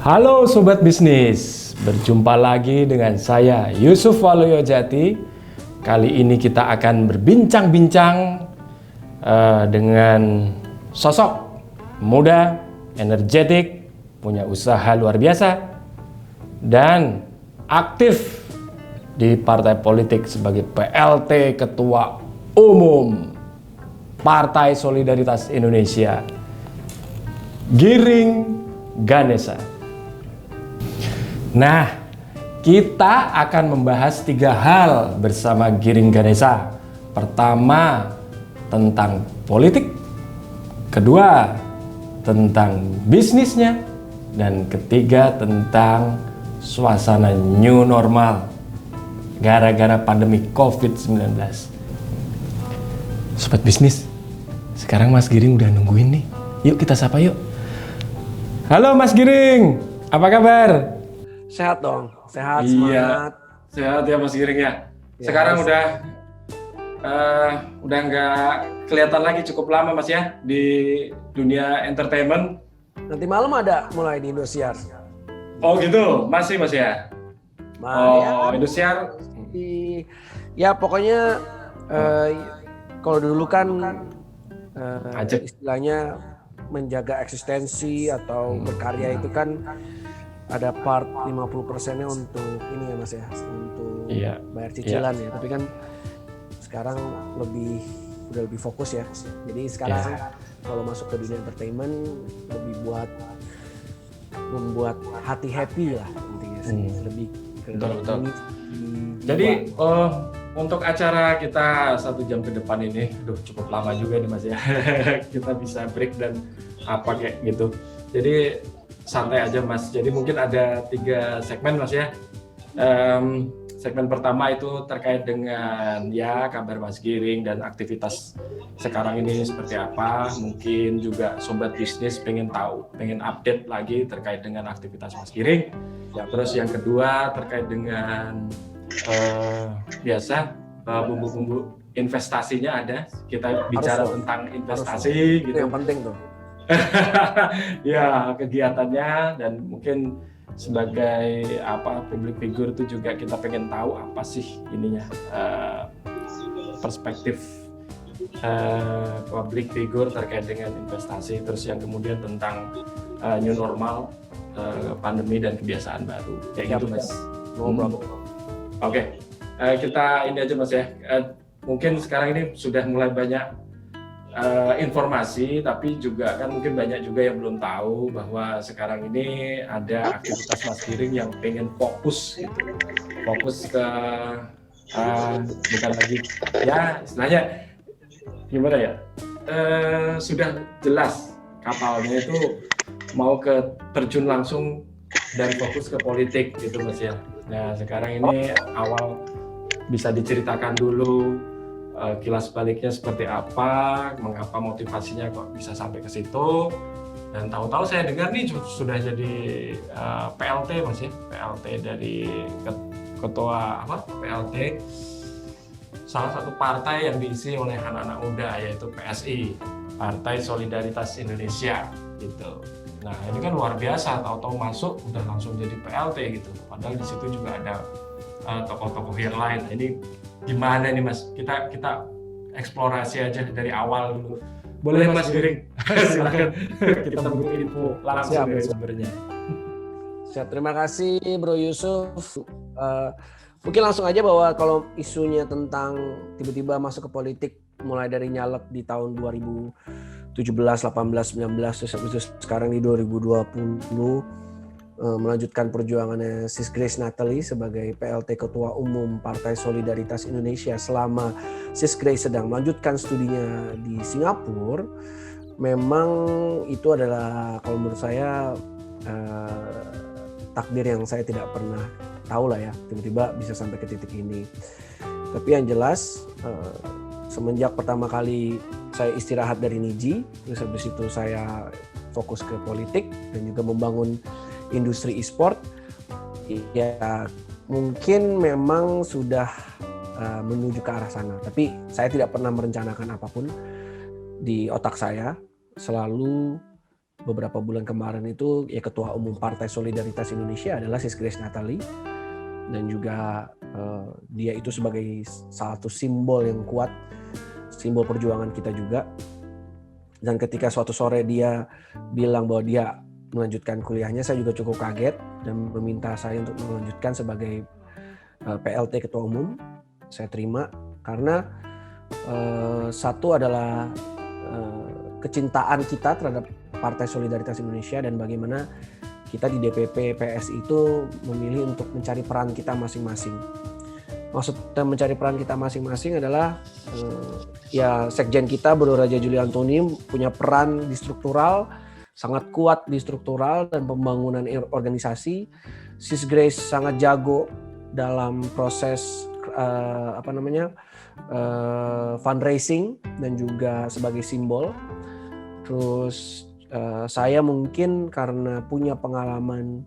Halo Sobat Bisnis, berjumpa lagi dengan saya Yusuf Waluyo Jati. Kali ini kita akan berbincang-bincang dengan sosok muda, energetik, punya usaha luar biasa, dan aktif di partai politik sebagai PLT Ketua Umum Partai Solidaritas Indonesia, Giring Ganesa. Nah, kita akan membahas 3 hal bersama Giring Ganesa. Pertama, tentang politik. Kedua, tentang bisnisnya. Dan ketiga, tentang suasana new normal gara-gara pandemi COVID-19. Sobat bisnis, sekarang Mas Giring udah nungguin nih. Yuk kita sapa yuk. Halo Mas Giring, apa kabar? Sehat dong, sehat, Iya, semangat. sehat ya Mas Giring ya. Ya, Sekarang udah nggak kelihatan lagi cukup lama Mas ya di dunia entertainment. Nanti malam ada mulai di Indosiar. Oh gitu, masih Mas ya. Indosiar. Ya pokoknya kalau dulu kan istilahnya menjaga eksistensi atau berkarya itu kan ada part 50%-nya untuk ini ya Mas ya, untuk bayar cicilan ya. Tapi kan sekarang udah lebih fokus ya. Jadi sekarang kalau masuk ke dunia entertainment lebih membuat hati happy lah intinya sih. Lebih ke Betul. Jadi untuk acara kita 1 jam ke depan ini, cukup lama juga nih Mas ya. Kita bisa break dan apa kayak gitu. Jadi santai aja Mas. Jadi mungkin ada 3 segmen Mas ya. Segmen pertama itu terkait dengan ya kabar Mas Giring dan aktivitas sekarang ini seperti apa. Mungkin juga sobat bisnis pengen tahu, pengen update lagi terkait dengan aktivitas Mas Giring. Ya, terus yang kedua terkait dengan biasa bumbu-bumbu investasinya ada. Kita bicara tentang investasi gitu. Itu yang penting tuh. Ya, kegiatannya, dan mungkin sebagai public figure itu juga kita pengen tahu apa sih ininya perspektif public figure terkait dengan investasi. Terus yang kemudian tentang new normal, pandemi dan kebiasaan baru kayak gitu Mas. Oke. Kita ini aja Mas ya. Mungkin sekarang ini sudah mulai banyak informasi, tapi juga kan mungkin banyak juga yang belum tahu bahwa sekarang ini ada aktivitas Mas Giring yang pengen fokus gitu, fokus ke bukan lagi ya istilahnya gimana ya, sudah jelas kapalnya itu mau ke terjun langsung dan fokus ke politik gitu Mas ya. Nah sekarang ini awal bisa diceritakan dulu kilas baliknya seperti apa, mengapa motivasinya kok bisa sampai ke situ. Dan tahu-tahu saya dengar nih sudah jadi PLT Mas ya, PLT dari ketua PLT salah satu partai yang diisi oleh anak-anak muda, yaitu PSI, Partai Solidaritas Indonesia gitu. Nah ini kan luar biasa, tahu-tahu masuk udah langsung jadi PLT gitu, padahal di situ juga ada tokoh-tokoh yang lain. Ini gimana nih Mas? Kita eksplorasi aja dari awal dulu. Boleh Mas Giring? Silakan kita butuh info langsung dari sumbernya. Siap, terima kasih Bro Yusuf. Mungkin langsung aja bahwa kalau isunya tentang tiba-tiba masuk ke politik mulai dari nyalek di tahun 2017, 18, 19, terus sekarang di 2020 melanjutkan perjuangannya Sis Grace Natali sebagai PLT Ketua Umum Partai Solidaritas Indonesia selama Sis Grace sedang melanjutkan studinya di Singapura. Memang itu adalah kalau menurut saya takdir yang saya tidak pernah tahu lah ya, tiba-tiba bisa sampai ke titik ini. Tapi yang jelas semenjak pertama kali saya istirahat dari Niji, terus habis itu saya fokus ke politik dan juga membangun industri e-sport, ya mungkin memang sudah menuju ke arah sana. Tapi saya tidak pernah merencanakan apapun di otak saya. Selalu beberapa bulan kemarin itu ya Ketua Umum Partai Solidaritas Indonesia adalah Sis Grace Natali, dan juga dia itu sebagai salah satu simbol yang kuat, simbol perjuangan kita juga. Dan ketika suatu sore dia bilang bahwa dia melanjutkan kuliahnya, saya juga cukup kaget dan meminta saya untuk melanjutkan sebagai PLT Ketua Umum. Saya terima karena satu adalah kecintaan kita terhadap Partai Solidaritas Indonesia dan bagaimana kita di DPP PSI itu memilih untuk mencari peran kita masing-masing. Maksud mencari peran kita masing-masing adalah ya sekjen kita Bro Raja Juli Antoni punya peran di struktural, sangat kuat di struktural dan pembangunan organisasi. Sis Grace sangat jago dalam proses fundraising dan juga sebagai simbol. Terus saya mungkin karena punya pengalaman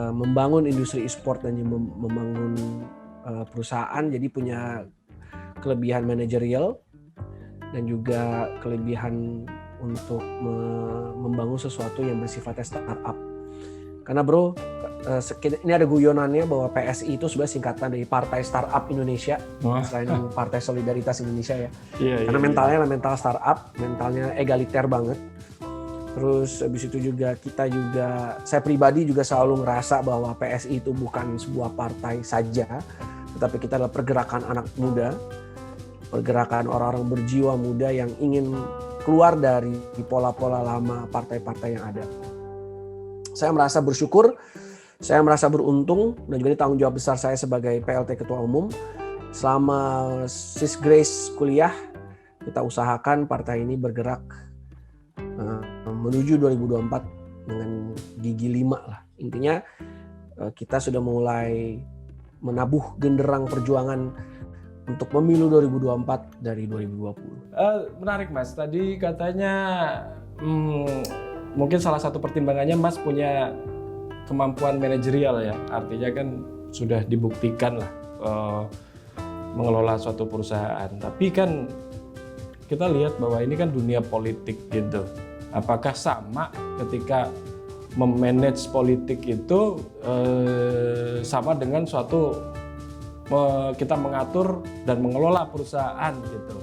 membangun industri e-sport dan membangun perusahaan, jadi punya kelebihan manajerial dan juga kelebihan untuk membangun sesuatu yang bersifatnya startup. Karena bro, ini ada guyonannya bahwa PSI itu sebenarnya singkatan dari Partai Startup Indonesia, selain Partai Solidaritas Indonesia ya. Karena mentalnya mental startup, mentalnya egaliter banget. Terus habis itu juga saya pribadi juga selalu ngerasa bahwa PSI itu bukan sebuah partai saja, tetapi kita adalah pergerakan anak muda, pergerakan orang-orang berjiwa muda yang ingin keluar dari pola-pola lama partai-partai yang ada. Saya merasa bersyukur, saya merasa beruntung, dan juga ini tanggung jawab besar saya sebagai PLT Ketua Umum. Selama Sis Grace kuliah, kita usahakan partai ini bergerak menuju 2024 dengan gigi 5 lah. Intinya kita sudah mulai menabuh genderang perjuangan untuk pemilu 2024 dari 2020. Menarik Mas, tadi katanya mungkin salah satu pertimbangannya Mas punya kemampuan manajerial ya, artinya kan sudah dibuktikan lah mengelola suatu perusahaan. Tapi kan kita lihat bahwa ini kan dunia politik gitu. Apakah sama ketika memanage politik itu sama dengan suatu kita mengatur dan mengelola perusahaan gitu.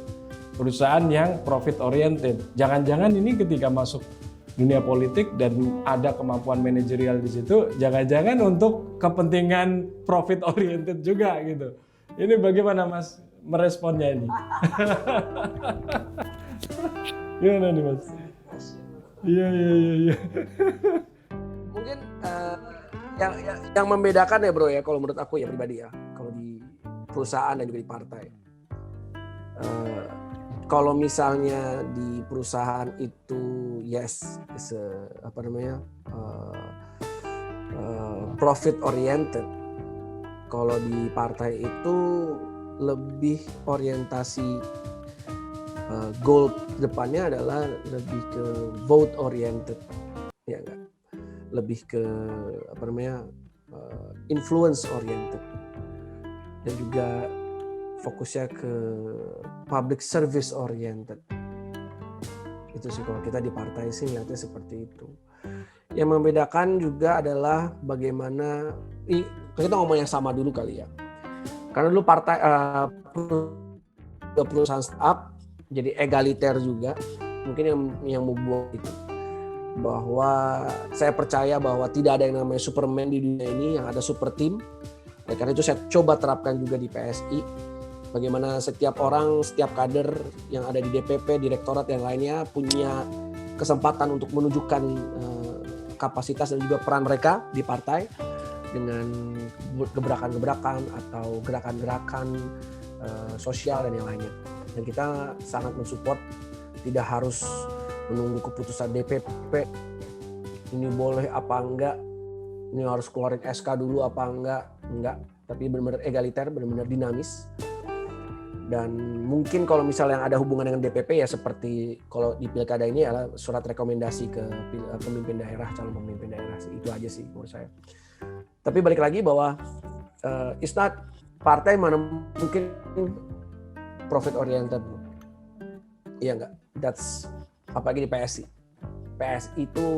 Perusahaan yang profit oriented. Jangan-jangan ini ketika masuk dunia politik dan ada kemampuan manajerial di situ, jangan-jangan untuk kepentingan profit oriented juga gitu. Ini bagaimana Mas meresponnya ini? Gimana nih Mas? Iya. Mungkin yang membedakan ya bro ya, kalau menurut aku ya pribadi ya, kalau di perusahaan dan juga di partai. Kalau misalnya di perusahaan itu profit oriented. Kalau di partai itu lebih orientasi goal depannya adalah lebih ke vote oriented, ya enggak? Lebih ke influence oriented, dan juga fokusnya ke public service oriented. Itu sih kalau kita di partai sih lihatnya seperti itu. Yang membedakan juga adalah bagaimana kita ngomong yang sama dulu kali ya. Karena dulu partai perusahaan startup jadi egaliter juga, mungkin yang membuat itu, bahwa saya percaya bahwa tidak ada yang namanya Superman di dunia ini, yang ada super team. Karena itu saya coba terapkan juga di PSI, bagaimana setiap orang, setiap kader yang ada di DPP, direktorat yang lainnya punya kesempatan untuk menunjukkan kapasitas dan juga peran mereka di partai dengan gebrakan-gebrakan atau gerakan-gerakan sosial dan yang lainnya. Dan kita sangat mensupport, tidak harus menunggu keputusan DPP, ini boleh apa enggak, ini harus keluarin SK dulu apa enggak, tapi benar-benar egaliter, benar-benar dinamis. Dan mungkin kalau misalnya yang ada hubungan dengan DPP ya seperti kalau di pilkada ini adalah surat rekomendasi ke pemimpin daerah, calon pemimpin daerah, itu aja sih menurut saya. Tapi balik lagi bahwa it's not partai mana mungkin profit oriented, iya enggak? That's apalagi di PSI. PSI itu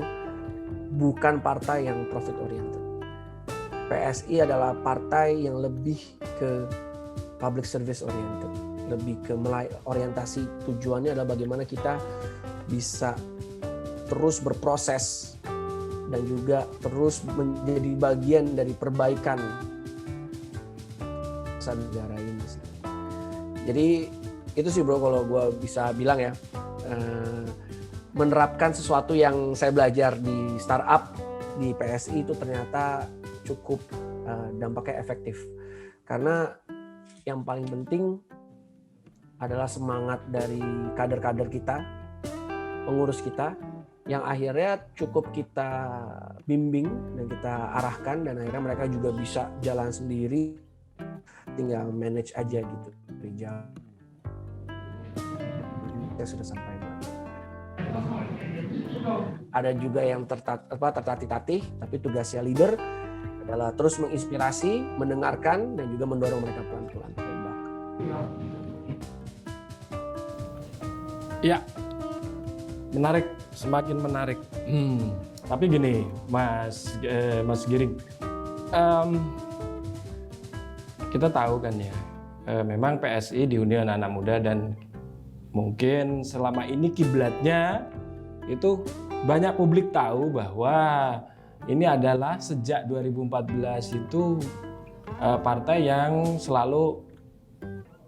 bukan partai yang profit oriented. PSI adalah partai yang lebih ke public service oriented, lebih ke orientasi tujuannya adalah bagaimana kita bisa terus berproses dan juga terus menjadi bagian dari perbaikan negara ini sih. Jadi itu sih bro kalau gue bisa bilang ya, menerapkan sesuatu yang saya belajar di startup di PSI itu ternyata cukup dampaknya efektif. Karena yang paling penting adalah semangat dari kader-kader kita, pengurus kita, yang akhirnya cukup kita bimbing dan kita arahkan dan akhirnya mereka juga bisa jalan sendiri, tinggal manage aja gitu. Saya sudah sampai. Ada juga yang tertatih-tatih, tapi tugasnya leader adalah terus menginspirasi, mendengarkan dan juga mendorong mereka pelan-pelan. Ya, menarik, semakin menarik. Tapi gini, Mas Giring, kita tahu kan ya, memang PSI dihuni anak-anak muda dan mungkin selama ini kiblatnya itu banyak publik tahu bahwa ini adalah sejak 2014 itu partai yang selalu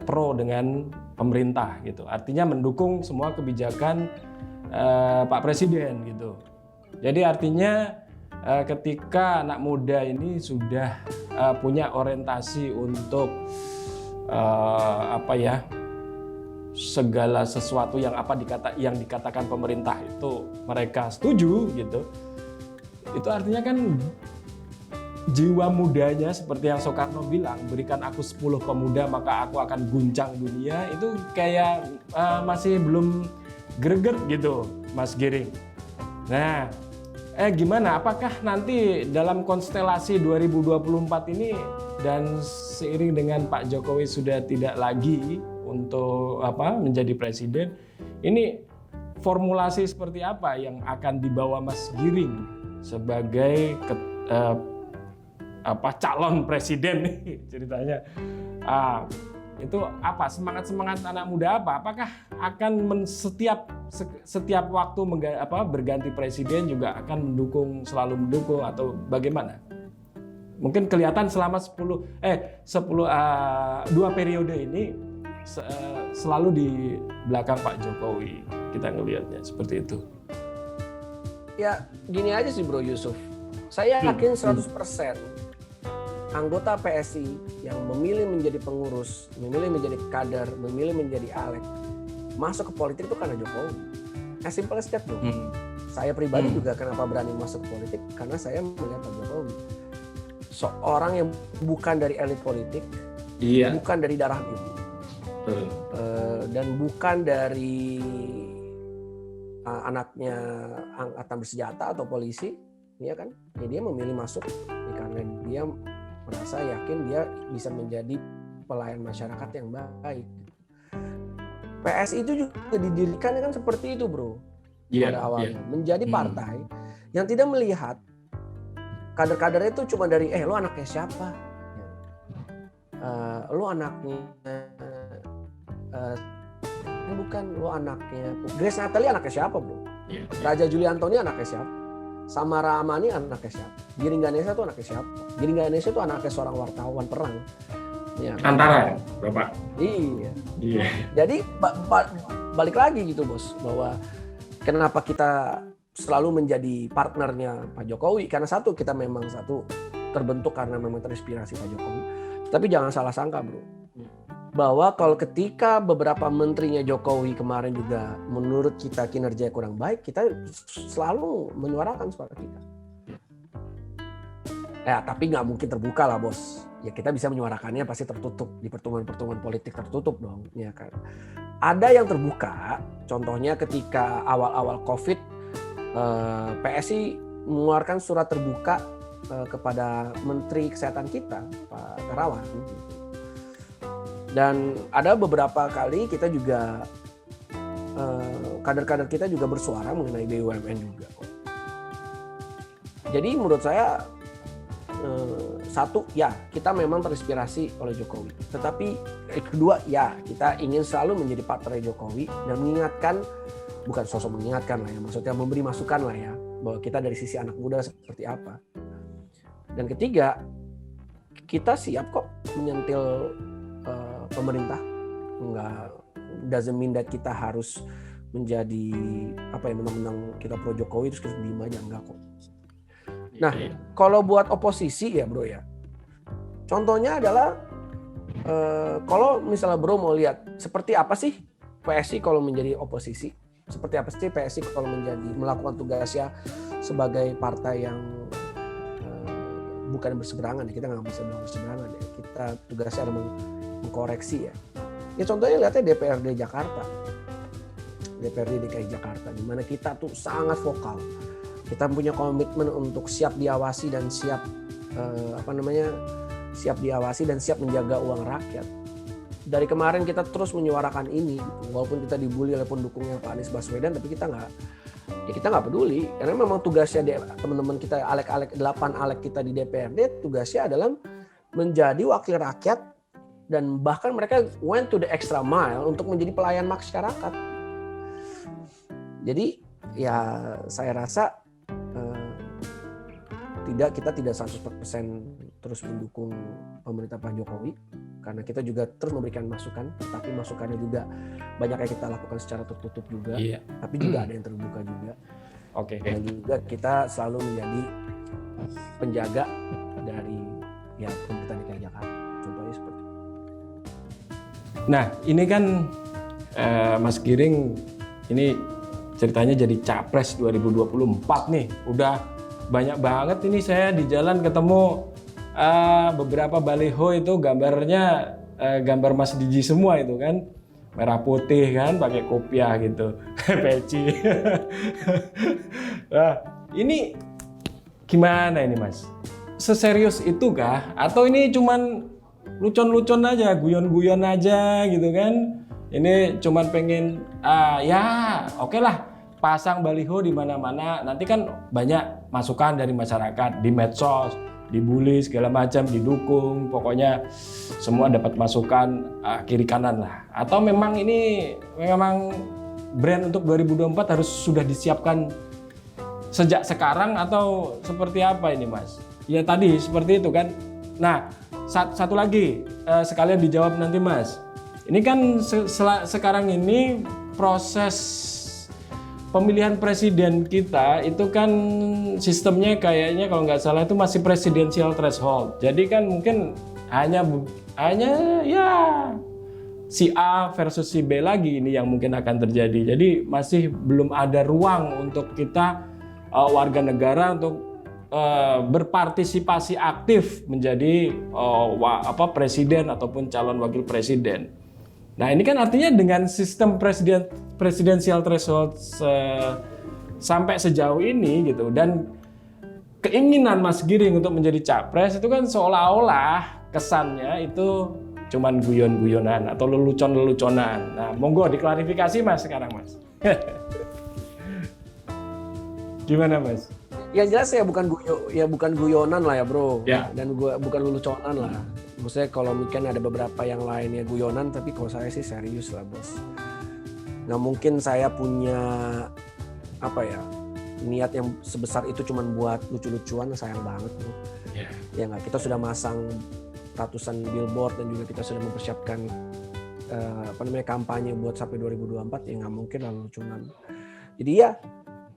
pro dengan pemerintah gitu. Artinya mendukung semua kebijakan Pak Presiden gitu. Jadi artinya ketika anak muda ini sudah punya orientasi untuk segala sesuatu yang dikatakan pemerintah itu mereka setuju gitu. Itu artinya kan jiwa mudanya seperti yang Soekarno bilang, berikan aku 10 pemuda maka aku akan guncang dunia, itu kayak masih belum greget gitu Mas Giring. Nah, gimana? Apakah nanti dalam konstelasi 2024 ini dan seiring dengan Pak Jokowi sudah tidak lagi untuk menjadi presiden, ini formulasi seperti apa yang akan dibawa Mas Giring sebagai calon presiden nih ceritanya? Itu apa semangat anak muda apa? Apakah akan setiap waktu berganti presiden juga akan selalu mendukung atau bagaimana? Mungkin kelihatan selama 2 periode ini selalu di belakang Pak Jokowi, kita ngelihatnya seperti itu. Ya gini aja sih Bro Yusuf, saya yakin 100% anggota PSI yang memilih menjadi pengurus, memilih menjadi kader, memilih menjadi alek, masuk ke politik itu karena Jokowi. As simple as that bro. Saya pribadi juga kenapa berani masuk ke politik, karena saya melihat Pak Jokowi seorang yang bukan dari elit politik, bukan dari darah biru, dan bukan dari anaknya angkatan bersenjata atau polisi, ya kan? Ya, dia memilih masuk karena dia merasa yakin dia bisa menjadi pelayan masyarakat yang baik. PSI itu juga didirikan kan seperti itu bro, pada awalnya menjadi partai yang tidak melihat kader-kadernya itu cuma dari lo anaknya siapa, lo anaknya bukan, lo anaknya Grace Natali anaknya siapa bro, Raja Juli Antoni anaknya siapa, Samara Amani anaknya siapa, Giring Ganesa itu anaknya siapa, Giring Ganesa itu anaknya seorang wartawan perang. Ya, antara Bapak. Iya. Jadi balik lagi gitu bos, bahwa kenapa kita selalu menjadi partnernya Pak Jokowi, karena satu kita memang terbentuk karena memang terinspirasi Pak Jokowi. Tapi jangan salah sangka bro, bahwa kalau ketika beberapa menterinya Jokowi kemarin juga menurut kita kinerja kurang baik, kita selalu menyuarakan suara kita. Ya tapi nggak mungkin terbuka lah bos. Ya kita bisa menyuarakannya pasti tertutup di pertemuan-pertemuan politik tertutup dong, ya kan. Ada yang terbuka, contohnya ketika awal-awal COVID, PSI mengeluarkan surat terbuka kepada Menteri Kesehatan kita, Pak Terawan. Dan ada beberapa kali kita juga kader-kader kita juga bersuara mengenai BUMN juga kok. Jadi menurut saya satu, ya kita memang terinspirasi oleh Jokowi. Tetapi kedua, ya kita ingin selalu menjadi partner Jokowi dan mengingatkan, bukan sosok mengingatkan lah ya, maksudnya memberi masukan lah ya, bahwa kita dari sisi anak muda seperti apa. Dan ketiga, kita siap kok menyentil pemerintah. Enggak, doesn't mean that kita harus menjadi menang-menang kita pro Jokowi terus kita diem aja, enggak kok. Nah, kalau buat oposisi ya bro ya, contohnya adalah kalau misalnya bro mau lihat seperti apa sih PSI kalau menjadi oposisi, seperti apa sih PSI kalau melakukan tugasnya sebagai partai yang bukan berseberangan ya, kita nggak bisa bilang berseberangan ya, kita tugasnya adalah mengkoreksi ya. Ya contohnya lihatnya DPRD Jakarta, DPRD DKI Jakarta, di mana kita tuh sangat vokal. Kita punya komitmen untuk siap diawasi dan siap siap diawasi dan siap menjaga uang rakyat. Dari kemarin kita terus menyuarakan ini, gitu. Walaupun kita dibully oleh pendukungnya Pak Anies Baswedan, tapi kita nggak peduli. Karena memang tugasnya teman-teman kita alek-alek 8 alek kita di DPRD, tugasnya adalah menjadi wakil rakyat dan bahkan mereka went to the extra mile untuk menjadi pelayan masyarakat. Jadi ya saya rasa kita tidak 100% terus mendukung pemerintah Pak Jokowi, karena kita juga terus memberikan masukan, tapi masukannya juga banyak yang kita lakukan secara tertutup juga, tapi juga ada yang terbuka juga. Dan juga kita selalu menjadi penjaga dari pemerintah DKI Jakarta. Contohnya seperti itu. Nah, ini kan Mas Giring ini ceritanya jadi Capres 2024 nih. Udah banyak banget ini saya di jalan ketemu beberapa baliho itu gambarnya gambar Mas Didi semua itu kan. Merah putih kan, pakai kopiah gitu. Peci. Nah, ini gimana ini Mas? Seserius itu kah? Atau ini cuman lucon-lucon aja, guyon-guyon aja gitu kan? Ini cuman pengen oke lah, pasang baliho di mana-mana. Nanti kan banyak masukan dari masyarakat di medsos, dibully segala macam, didukung, pokoknya semua dapat masukan kiri kanan lah. Atau memang ini memang brand untuk 2024 harus sudah disiapkan sejak sekarang atau seperti apa ini Mas? Ya tadi seperti itu kan. Nah, satu lagi sekalian dijawab nanti Mas. Ini kan sekarang ini proses pemilihan presiden kita itu kan sistemnya kayaknya kalau nggak salah itu masih presidensial threshold. Jadi kan mungkin hanya ya si A versus si B lagi ini yang mungkin akan terjadi. Jadi masih belum ada ruang untuk kita warga negara untuk berpartisipasi aktif menjadi presiden ataupun calon wakil presiden. Nah ini kan artinya dengan sistem presidensial threshold sampai sejauh ini gitu, dan keinginan Mas Giring untuk menjadi capres itu kan seolah-olah kesannya itu cuman guyon-guyonan atau lelucon-leluconan. Nah monggo diklarifikasi Mas sekarang Mas. Gimana Mas? Yang jelas bukan guyonan lah ya bro, dan bukan leluconan lah. Maksudnya kalau mungkin ada beberapa yang lainnya guyonan, tapi kalau saya sih serius lah bos. Nggak mungkin saya punya niat yang sebesar itu cuman buat lucu-lucuan, sayang banget bro. Ya nggak, kita sudah masang ratusan billboard dan juga kita sudah mempersiapkan kampanye buat sampai 2024, ya nggak mungkin lah lucuan. Jadi ya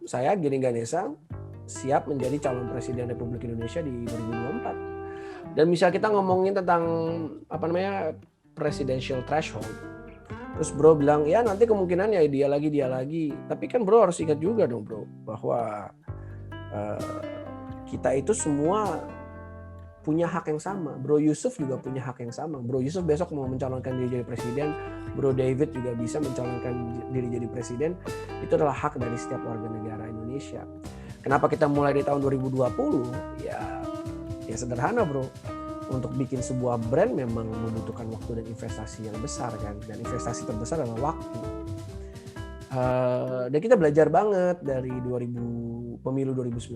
saya Giring Ganesa siap menjadi calon presiden Republik Indonesia di 2024. Dan misal kita ngomongin tentang presidential threshold, terus bro bilang ya nanti kemungkinan ya dia lagi, tapi kan bro harus ingat juga dong bro bahwa kita itu semua punya hak yang sama. Bro Yusuf juga punya hak yang sama. Bro Yusuf besok mau mencalonkan diri jadi presiden, Bro David juga bisa mencalonkan diri jadi presiden. Itu adalah hak dari setiap warga negara Indonesia. Kenapa kita mulai di tahun 2020? Ya sederhana bro, untuk bikin sebuah brand memang membutuhkan waktu dan investasi yang besar kan, dan investasi terbesar adalah waktu. Dan kita belajar banget dari pemilu 2019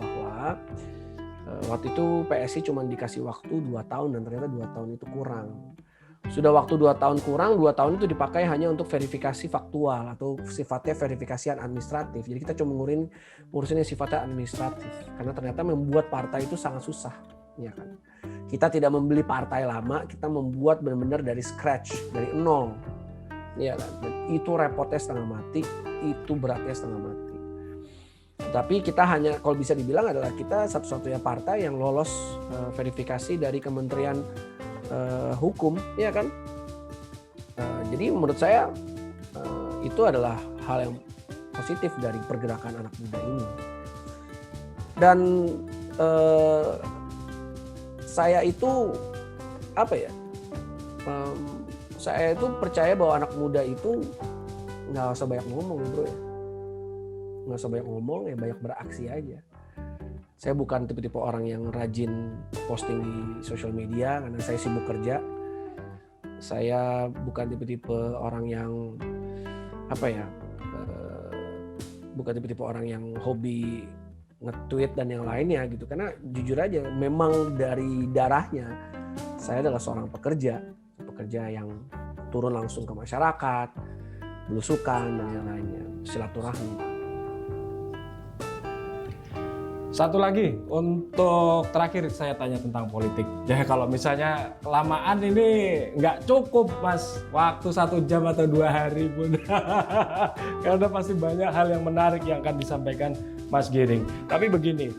bahwa waktu itu PSI cuma dikasih waktu 2 tahun dan ternyata 2 tahun itu kurang. Sudah waktu 2 tahun kurang, 2 tahun itu dipakai hanya untuk verifikasi faktual atau sifatnya verifikasi administratif. Jadi kita cuma ngurusin yang sifatnya administratif karena ternyata membuat partai itu sangat susah, ya kan. Kita tidak membeli partai lama, kita membuat benar-benar dari scratch, dari nol. Ya kan. Dan itu repotnya setengah mati, itu beratnya setengah mati. Tapi kita hanya, kalau bisa dibilang adalah kita satu-satunya partai yang lolos verifikasi dari Kementerian Hukum, ya kan. Jadi menurut saya itu adalah hal yang positif dari pergerakan anak muda ini. Dan saya itu saya itu percaya bahwa anak muda itu nggak usah banyak ngomong, bro ya. Nggak usah banyak ngomong, ya banyak beraksi aja. Saya bukan tipe-tipe orang yang rajin posting di sosial media karena saya sibuk kerja. Saya bukan tipe-tipe orang yang bukan tipe-tipe orang yang hobi nge-tweet dan yang lainnya gitu. Karena jujur aja, memang dari darahnya saya adalah seorang pekerja yang turun langsung ke masyarakat, belusukan dan yang lainnya, silaturahmi. Satu lagi, untuk terakhir saya tanya tentang politik. Ya kalau misalnya kelamaan ini nggak cukup Mas, waktu 1 jam atau 2 hari pun. Karena pasti banyak hal yang menarik yang akan disampaikan Mas Giring. Tapi begini,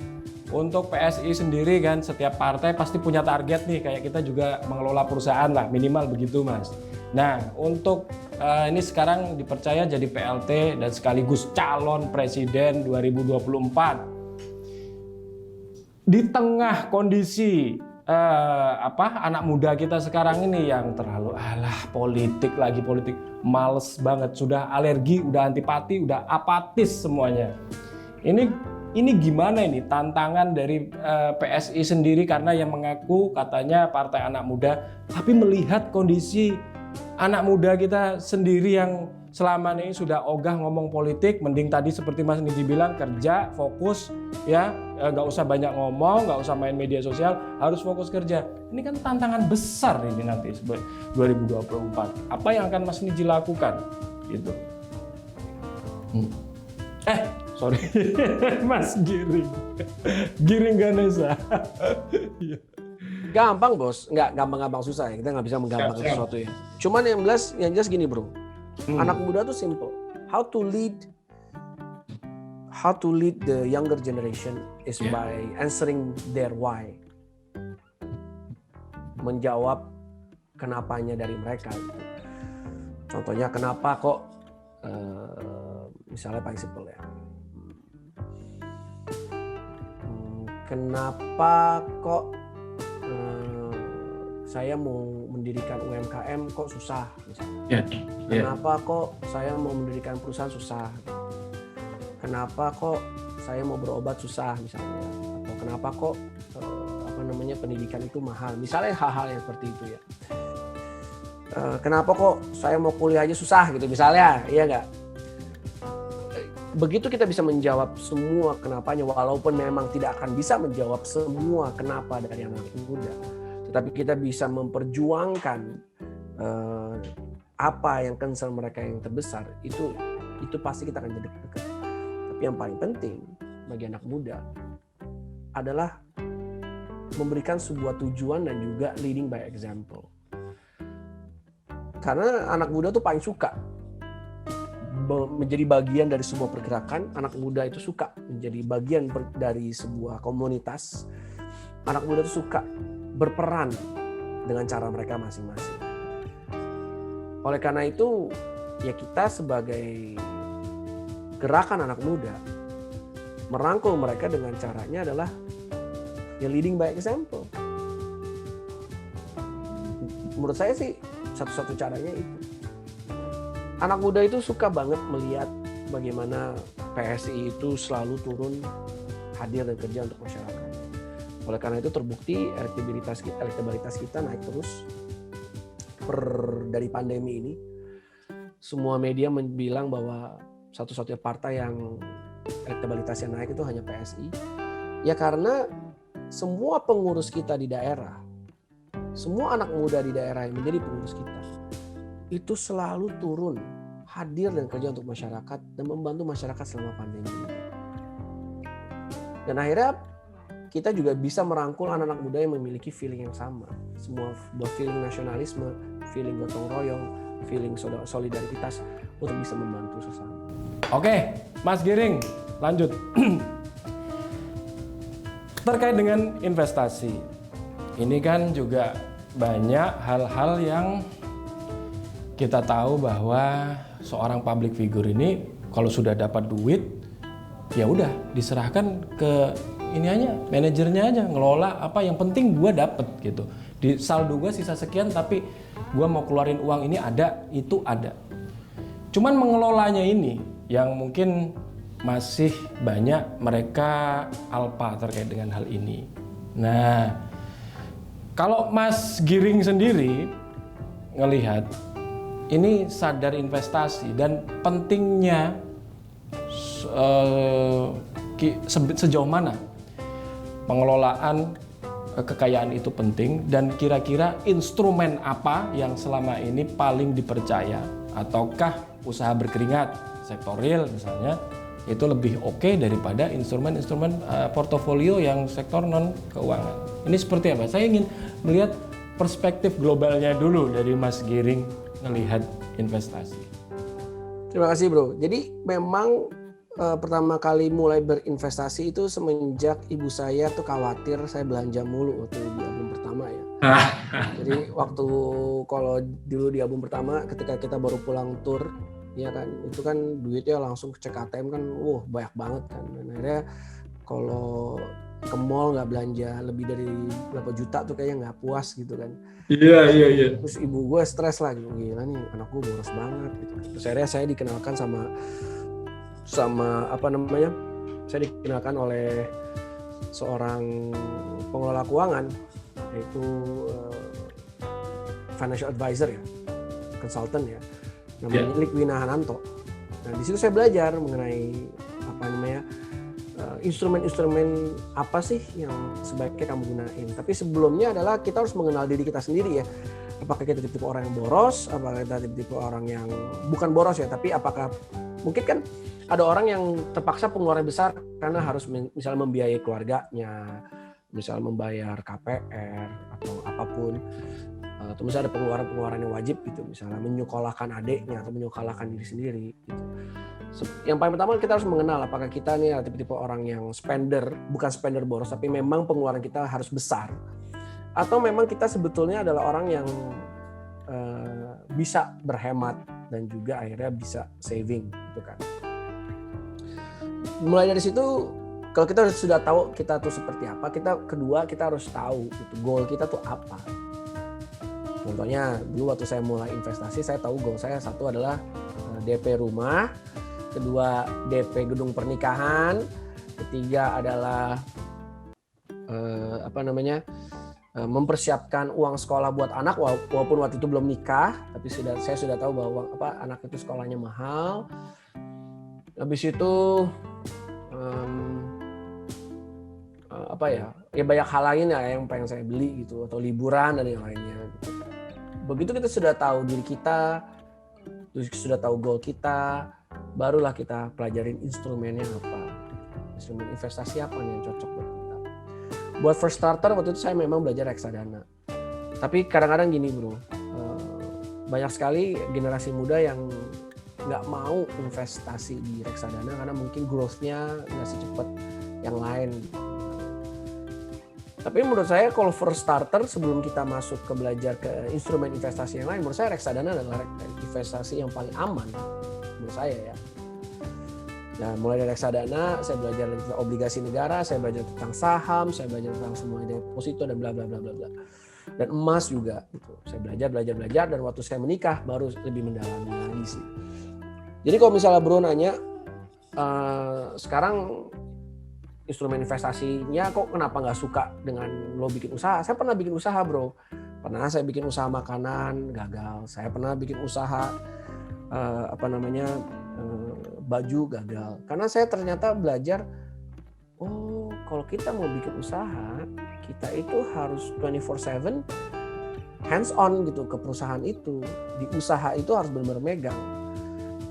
untuk PSI sendiri kan setiap partai pasti punya target nih, kayak kita juga mengelola perusahaan lah, minimal begitu Mas. Nah untuk ini sekarang dipercaya jadi PLT dan sekaligus calon presiden 2024. Di tengah kondisi anak muda kita sekarang ini yang terlalu politik, males banget, sudah alergi, udah antipati, udah apatis semuanya. Ini gimana ini tantangan dari PSI sendiri, karena yang mengaku katanya partai anak muda, tapi melihat kondisi anak muda kita sendiri yang selama ini sudah ogah ngomong politik, mending tadi seperti Mas Niji bilang, kerja, fokus, ya, nggak usah banyak ngomong, nggak usah main media sosial, harus fokus kerja. Ini kan tantangan besar ini nanti 2024. Apa yang akan Mas Niji lakukan? Gitu. Sorry, Mas Giring Ganesha. Gampang bos, nggak gampang-gampang susah ya, kita nggak bisa menggampangkan sesuatu ya. Cuman yang jelas gini bro. Anak muda tuh simple. How to lead the younger generation is by answering their why. Menjawab kenapanya dari mereka. Contohnya kenapa kok, misalnya paling simple ya. Kenapa kok saya mau mendirikan UMKM kok susah misalnya. Kenapa kok saya mau mendirikan perusahaan susah? Kenapa kok saya mau berobat susah misalnya? Atau kenapa kok pendidikan itu mahal? Misalnya hal-hal yang seperti itu ya. Kenapa kok saya mau kuliah aja susah gitu misalnya, iya nggak? Begitu kita bisa menjawab semua kenapanya, walaupun memang tidak akan bisa menjawab semua kenapa dari anak muda. Tetapi kita bisa memperjuangkan apa yang concern mereka yang terbesar, itu pasti kita akan jadi dekat. Tapi yang paling penting bagi anak muda adalah memberikan sebuah tujuan dan juga leading by example. Karena anak muda tuh paling suka menjadi bagian dari sebuah pergerakan. Anak muda itu suka menjadi bagian dari sebuah komunitas. Anak muda itu suka berperan dengan cara mereka masing-masing. Oleh karena itu, ya kita sebagai gerakan anak muda merangkul mereka dengan caranya adalah ya leading by example. Menurut saya sih satu-satu caranya itu. Anak muda itu suka banget melihat bagaimana PSI itu selalu turun hadir dan kerja untuk masyarakat. Oleh karena itu terbukti elektabilitas kita naik terus dari pandemi ini. semua media bilang bahwa satu-satunya partai yang elektabilitasnya naik itu hanya PSI. Ya karena semua pengurus kita di daerah, semua anak muda di daerah yang menjadi pengurus kita, itu selalu turun, hadir dan kerja untuk masyarakat dan membantu masyarakat selama pandemi ini. Dan akhirnya kita juga bisa merangkul anak-anak muda yang memiliki feeling yang sama. Semua buat feeling nasionalisme, feeling gotong royong, feeling solidaritas untuk bisa membantu sesama. Oke, Mas Giring, lanjut. Terkait dengan investasi, ini kan juga banyak hal-hal yang kita tahu bahwa seorang public figure ini kalau sudah dapat duit, ya udah diserahkan ke ini aja, manajernya aja ngelola apa yang penting gue dapet gitu. Di saldo gue sisa sekian tapi gue mau keluarin uang ini ada, itu ada. Cuman mengelolanya ini yang mungkin masih banyak mereka alpa terkait dengan hal ini. Nah, kalau Mas Giring sendiri ngelihat ini sadar investasi dan pentingnya sejauh mana pengelolaan kekayaan itu penting dan kira-kira instrumen apa yang selama ini paling dipercaya ataukah usaha berkeringat sektor real misalnya itu lebih oke daripada instrumen-instrumen portofolio yang sektor non keuangan. Ini seperti apa? Saya ingin melihat perspektif globalnya dulu dari Mas Giring melihat investasi. Terima kasih bro. Jadi memang pertama kali mulai berinvestasi itu semenjak ibu saya tuh khawatir saya belanja mulu waktu di album pertama ya. Jadi waktu kalau dulu di album pertama ketika kita baru pulang tour ya kan, itu kan duitnya langsung cek ATM kan, banyak banget kan. Dan akhirnya kalau ke mall nggak belanja lebih dari berapa juta tuh kayaknya nggak puas gitu kan. Iya. Terus ibu gue stres lah gitu, gila nih anak gue boros banget gitu. Terus akhirnya saya dikenalkan sama apa namanya, saya dikenalkan oleh seorang pengelola keuangan yaitu financial advisor ya, consultant ya. Namanya Likwina Hananto. Nah di situ saya belajar mengenai apa namanya instrumen-instrumen apa sih yang sebaiknya kamu gunain. Tapi sebelumnya adalah kita harus mengenal diri kita sendiri ya. Apakah kita tipe orang yang boros, apakah kita tipe orang yang bukan boros ya, tapi apakah mungkin kan ada orang yang terpaksa pengeluaran besar karena harus misalnya membiayai keluarganya, misalnya membayar KPR atau apapun. Atau misalnya ada pengeluaran-pengeluaran yang wajib gitu, misalnya menyekolahkan adiknya atau menyekolahkan diri sendiri gitu. Yang paling pertama kita harus mengenal apakah kita nih tipe-tipe orang yang spender, bukan spender boros tapi memang pengeluaran kita harus besar, atau memang kita sebetulnya adalah orang yang bisa berhemat dan juga akhirnya bisa saving gitu kan. Mulai dari situ kalau kita sudah tahu kita tuh seperti apa, kita harus tahu gitu, goal kita tuh apa. Contohnya dulu waktu saya mulai investasi, saya tahu goal saya satu adalah DP rumah, kedua DP gedung pernikahan, ketiga adalah mempersiapkan uang sekolah buat anak walaupun waktu itu belum nikah, tapi saya sudah tahu bahwa anak itu sekolahnya mahal. Habis itu banyak hal lain ya yang pengen saya beli gitu, atau liburan dan yang lainnya gitu. Begitu kita sudah tahu diri kita, sudah tahu goal kita, barulah kita pelajarin instrumennya apa, instrumen investasi apa nih yang cocok buat kita. Buat first starter waktu itu saya memang belajar reksadana. Tapi kadang-kadang gini bro, banyak sekali generasi muda yang nggak mau investasi di reksadana karena mungkin growth-nya nggak secepat yang lain. Tapi menurut saya kalau first starter sebelum kita masuk ke belajar ke instrumen investasi yang lain, menurut saya reksadana adalah investasi yang paling aman menurut saya ya. Nah mulai dari reksadana saya belajar tentang obligasi negara, saya belajar tentang saham, saya belajar tentang semua deposito dan bla bla bla bla bla. Dan emas juga gitu. Saya belajar dan waktu saya menikah baru lebih mendalami lagi sih. Jadi kalau misalnya bro nanya sekarang instrumen investasinya kok kenapa nggak suka dengan lo bikin usaha? Saya pernah bikin usaha bro, saya bikin usaha makanan gagal, saya pernah bikin usaha baju gagal. Karena saya ternyata belajar, oh kalau kita mau bikin usaha, kita itu harus 24/7 hands on gitu ke perusahaan itu. Di usaha itu harus benar-benar megang.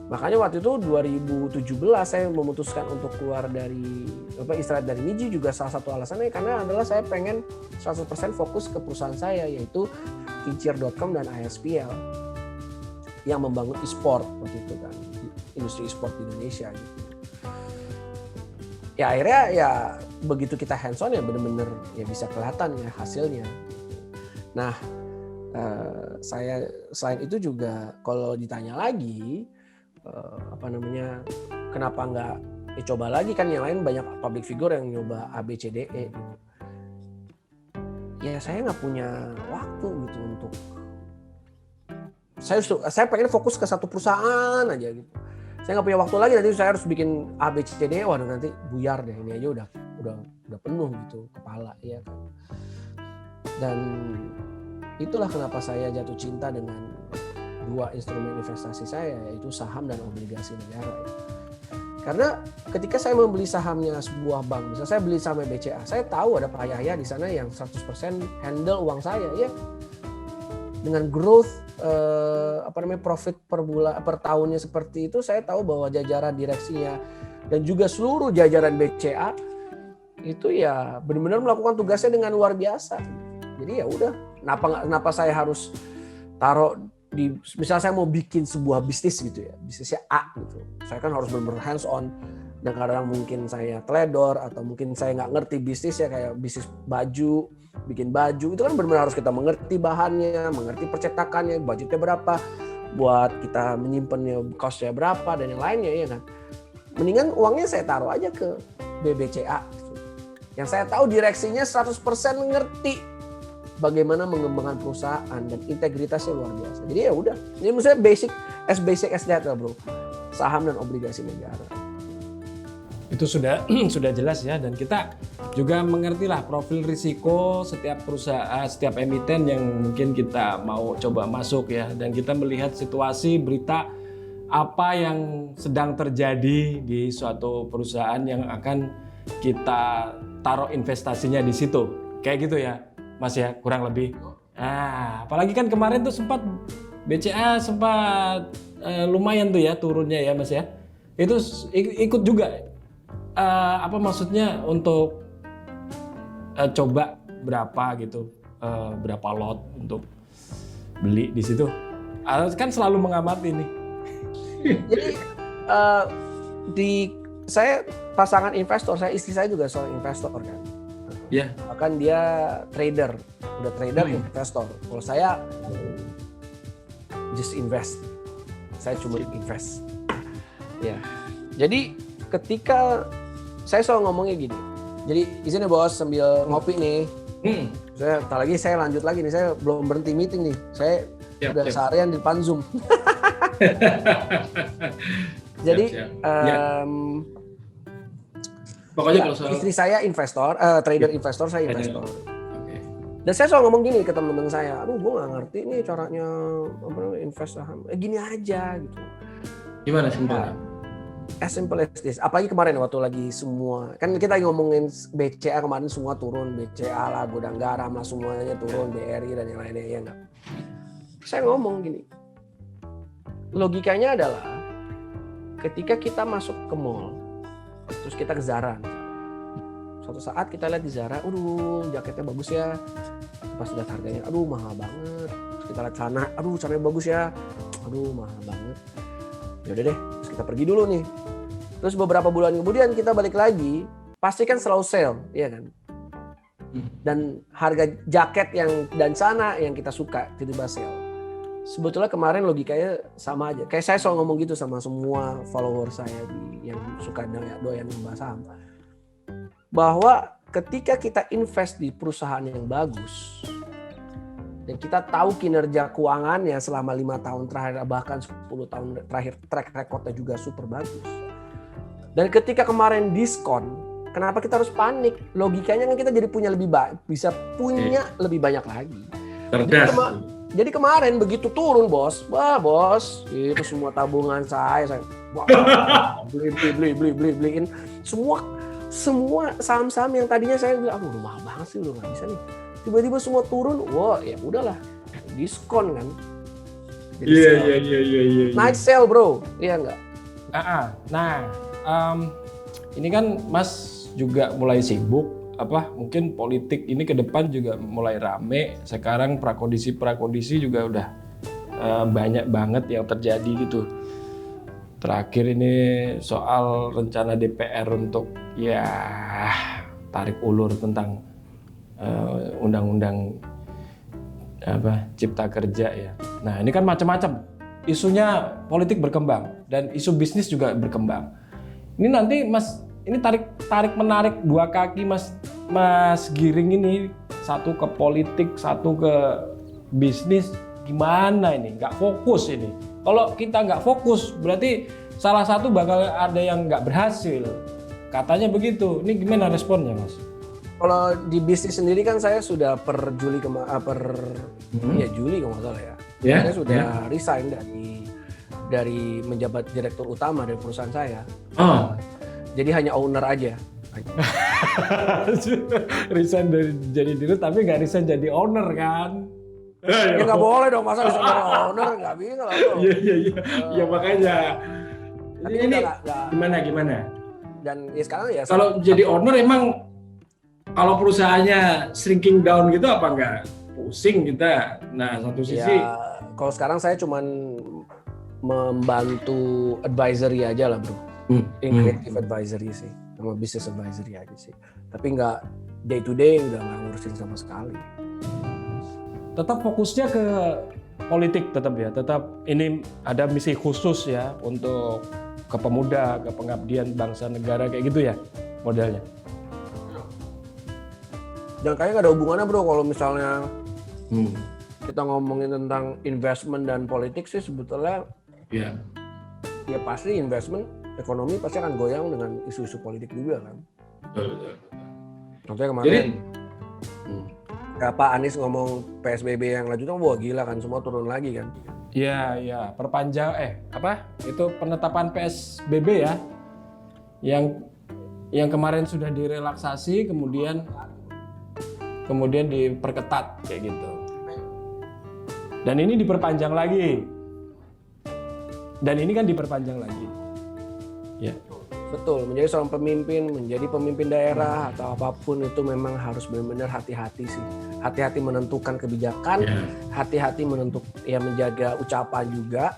Makanya waktu itu 2017 saya memutuskan untuk keluar dari istirahat dari Niji, juga salah satu alasannya karena adalah saya pengen 100% fokus ke perusahaan saya, yaitu Kincir.com dan ISPL yang membangun e-sport waktu itu kan, industri e-sport di Indonesia gitu. Ya akhirnya ya begitu kita hands on ya benar-benar ya bisa kelihatan ya hasilnya. Nah, saya selain itu juga kalau ditanya lagi kenapa nggak coba lagi, kan yang lain banyak public figure yang nyoba ABCDE. Ya saya nggak punya waktu gitu untuk, saya pengen fokus ke satu perusahaan aja gitu. Saya nggak punya waktu lagi, nanti saya harus bikin ABCDE, waduh nanti buyar deh, ini aja udah penuh gitu kepala ya kan. Dan itulah kenapa saya jatuh cinta dengan dua instrumen investasi saya, yaitu saham dan obligasi negara. Karena ketika saya membeli sahamnya sebuah bank, misalnya saya beli saham BCA, saya tahu ada Pak Yahya di sana yang 100% handle uang saya ya. Dengan growth profit per bulan per tahunnya seperti itu, saya tahu bahwa jajaran direksinya dan juga seluruh jajaran BCA itu ya benar-benar melakukan tugasnya dengan luar biasa. Jadi ya udah, kenapa saya harus taruh di, misalnya saya mau bikin sebuah bisnis gitu ya, bisnisnya A gitu, saya kan harus benar-benar hands on, dan kadang mungkin saya teledor atau mungkin saya nggak ngerti bisnisnya, kayak bisnis baju, bikin baju itu kan benar-benar harus kita mengerti bahannya, mengerti percetakannya, budgetnya berapa, buat kita menyimpannya costnya berapa dan yang lainnya ya kan. Mendingan uangnya saya taruh aja ke BBCA gitu, yang saya tahu direksinya 100% mengerti bagaimana mengembangkan perusahaan dan integritasnya luar biasa. Jadi ya udah, ini maksudnya basic as that lah bro, saham dan obligasi negara. Itu sudah jelas ya, dan kita juga mengerti lah profil risiko setiap perusahaan, setiap emiten yang mungkin kita mau coba masuk ya, dan kita melihat situasi berita apa yang sedang terjadi di suatu perusahaan yang akan kita taruh investasinya di situ, kayak gitu ya Mas ya, kurang lebih. Nah, apalagi kan kemarin tuh sempat BCA sempat lumayan tuh ya turunnya ya Mas ya. Itu ikut juga maksudnya untuk coba berapa gitu, berapa lot untuk beli di situ. Kan selalu mengamati nih. Jadi saya pasangan investor, istri saya juga seorang investor kan. Ya. Bahkan dia trader, udah trader investor. Kalau saya just invest, saya cuma invest. Ya, jadi ketika saya selalu ngomongnya gini, jadi izinnya bos sambil ngopi nih. Saya tak lagi saya lanjut lagi nih, saya belum berhenti meeting nih. Saya udah seharian di depan Zoom. Jadi pokoknya kalau istri saya investor, trader investor, saya investor. Okay. Dan saya selalu ngomong gini ke teman-teman saya, aduh gue nggak ngerti nih caranya invest saham. Gini aja gitu. Gimana simpelnya? As simple as this. Apalagi kemarin waktu lagi semua, kan kita lagi ngomongin BCA kemarin semua turun, BCA lah, Gudang Garam lah semuanya turun, BRI dan yang lainnya ya enggak. Saya ngomong gini, logikanya adalah ketika kita masuk ke mall, terus kita ke Zara. Suatu saat kita lihat di Zara, aduh jaketnya bagus ya. Pas lihat harganya, aduh mahal banget. Terus kita lihat celana, aduh celananya bagus ya. Aduh mahal banget. Yaudah deh, terus kita pergi dulu nih. Terus beberapa bulan kemudian kita balik lagi, pasti kan selalu sale, iya kan? Dan harga jaket dan celana yang kita suka tiba-tiba sale. Sebetulnya kemarin logikanya sama aja. Kayak saya selalu ngomong gitu sama semua follower saya yang suka doyan membahas saham. Bahwa ketika kita invest di perusahaan yang bagus, dan kita tahu kinerja keuangannya selama 5 tahun terakhir, bahkan 10 tahun terakhir, track recordnya juga super bagus. Dan ketika kemarin diskon, kenapa kita harus panik? Logikanya kan kita jadi punya lebih banyak, bisa punya lebih banyak lagi. Jadi kemarin begitu turun bos, wah bos, itu semua tabungan saya wah, beliin semua saham-saham yang tadinya saya bilang, udah mahal banget sih, udah nggak bisa nih. Tiba-tiba semua turun, wah ya udahlah, diskon kan. Iya. Night sale bro, iya nggak? Nah, ini kan Mas juga mulai sibuk. Mungkin politik ini ke depan juga mulai rame. Sekarang prakondisi juga udah banyak banget yang terjadi gitu. Terakhir ini soal rencana DPR untuk ya tarik ulur tentang undang-undang cipta kerja ya. Nah, ini kan macam-macam. Isunya politik berkembang dan isu bisnis juga berkembang. Ini nanti Mas ini tarik menarik dua kaki Mas Giring ini, satu ke politik, satu ke bisnis, gimana ini? Nggak fokus ini. Kalau kita nggak fokus, berarti salah satu bakal ada yang nggak berhasil. Katanya begitu. Ini gimana responnya, Mas? Kalau di bisnis sendiri kan saya sudah per Juli Juli kalau nggak salah ya. Yeah, saya sudah resign dari menjabat direktur utama dari perusahaan saya. Jadi hanya owner aja. Resign dari jadi direktur tapi nggak resign jadi owner kan? Ya nggak boleh dong, masa resign dari owner, nggak bisa lah bro. Iya makanya. Tapi Ini gimana? Dan ya sekarang ya. Kalau jadi owner emang kalau perusahaannya shrinking down gitu apa nggak pusing kita? Nah satu sisi. Ya, kalau sekarang saya cuman membantu advisory aja lah bro. Creative advisory sih, sama business advisory aja sih. Tapi nggak day to day, udah nggak ngurusin sama sekali. Tetap fokusnya ke politik tetap ya. Tetap ini ada misi khusus ya untuk ke pemuda, ke pengabdian bangsa negara kayak gitu ya modelnya. Dan kayaknya nggak ada hubungannya bro kalau misalnya kita ngomongin tentang investment dan politik sih sebetulnya. Ya Pasti investment. Ekonomi pasti akan goyang dengan isu-isu politik juga kan. Betul. Contohnya kemarin Pak Anies ngomong PSBB yang lanjutan, wah gila kan, semua turun lagi kan. Iya, perpanjang itu penetapan PSBB ya. Yang kemarin sudah direlaksasi kemudian diperketat kayak gitu. Dan ini diperpanjang lagi. Dan ini kan diperpanjang lagi. Ya. Betul, menjadi seorang pemimpin, menjadi pemimpin daerah atau apapun itu memang harus benar-benar hati-hati sih. Hati-hati menentukan kebijakan, hati-hati menjaga ucapan juga.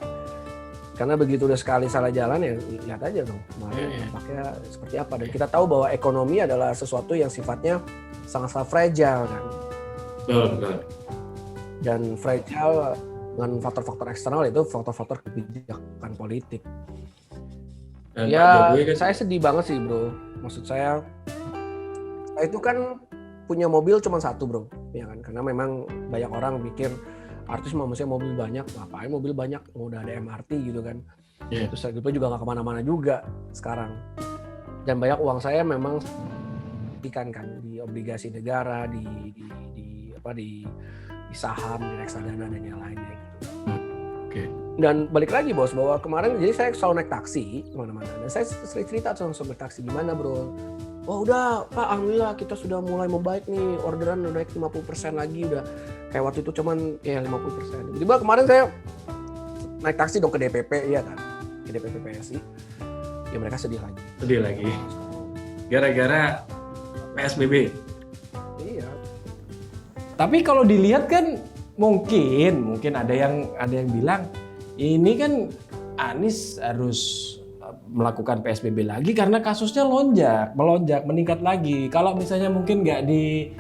Karena begitu udah sekali salah jalan ya lihat aja dong dampaknya seperti apa. Dan kita tahu bahwa ekonomi adalah sesuatu yang sifatnya sangat-sangat fragile kan. Betul. Dan fragile dengan faktor-faktor eksternal itu faktor-faktor kebijakan politik. Dan ya saya sedih banget sih bro, maksud saya itu kan punya mobil cuma satu bro, ya kan, karena memang banyak orang pikir artis maksudnya mobil banyak, ngapain mobil banyak, udah ada MRT gitu kan, terus gitu juga nggak kemana-mana juga sekarang, dan banyak uang saya memang kan di obligasi negara, di saham, di reksadana dan yang lainnya gitu. Dan balik lagi bos, bahwa kemarin jadi saya selalu naik taksi kemana-mana dan saya sering cerita sama sopir taksi, gimana bro? Oh udah Pak, alhamdulillah kita sudah mulai membaik nih, orderan udah naik 50% lagi, udah kayak waktu itu cuman 50%. Tiba-tiba kemarin saya naik taksi dong ke DPP, iya kan, ke DPP PSI, ya mereka sedih lagi. Gara-gara PSBB. Iya. Tapi kalau dilihat kan mungkin ada yang bilang ini kan Anies harus melakukan PSBB lagi karena kasusnya melonjak, meningkat lagi. Kalau misalnya mungkin nggak di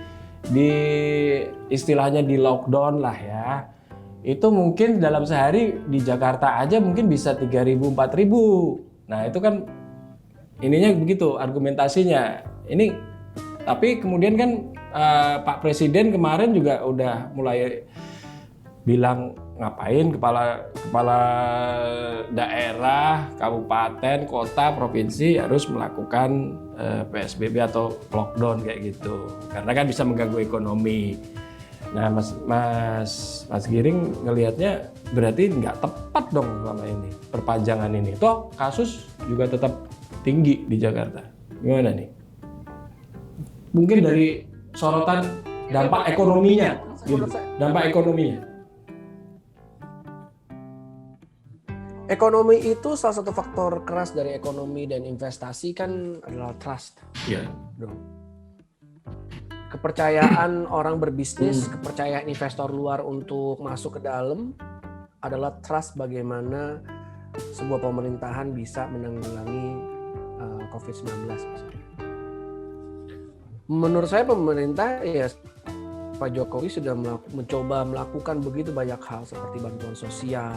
istilahnya di lockdown lah ya, itu mungkin dalam sehari di Jakarta aja mungkin bisa 3.000, 4.000. Nah itu kan ininya begitu argumentasinya. Ini tapi kemudian kan Pak Presiden kemarin juga udah mulai bilang ngapain kepala daerah, kabupaten, kota, provinsi harus melakukan PSBB atau lockdown kayak gitu. Karena kan bisa mengganggu ekonomi. Nah, Mas Giring ngelihatnya berarti nggak tepat dong selama ini perpanjangan ini. Toh kasus juga tetap tinggi di Jakarta. Gimana nih? Mungkin dari sorotan dampak ekonominya, gitu. Dampak ekonominya. Ekonomi itu salah satu faktor keras dari ekonomi dan investasi kan adalah trust. Iya. Kepercayaan orang berbisnis, kepercayaan investor luar untuk masuk ke dalam adalah trust bagaimana sebuah pemerintahan bisa menanggulangi COVID-19. Menurut saya pemerintah ya Pak Jokowi sudah mencoba melakukan begitu banyak hal seperti bantuan sosial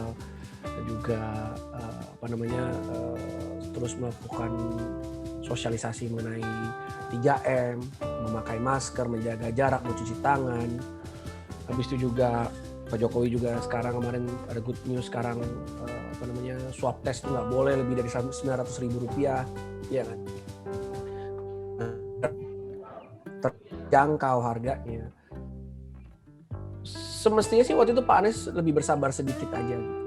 dan juga terus melakukan sosialisasi mengenai 3M, memakai masker, menjaga jarak, mencuci tangan. Habis itu juga Pak Jokowi juga sekarang kemarin ada good news sekarang swab test itu nggak boleh lebih dari Rp900.000, ya kan? Terjangkau harganya. Semestinya sih waktu itu Pak Anies lebih bersabar sedikit aja gitu.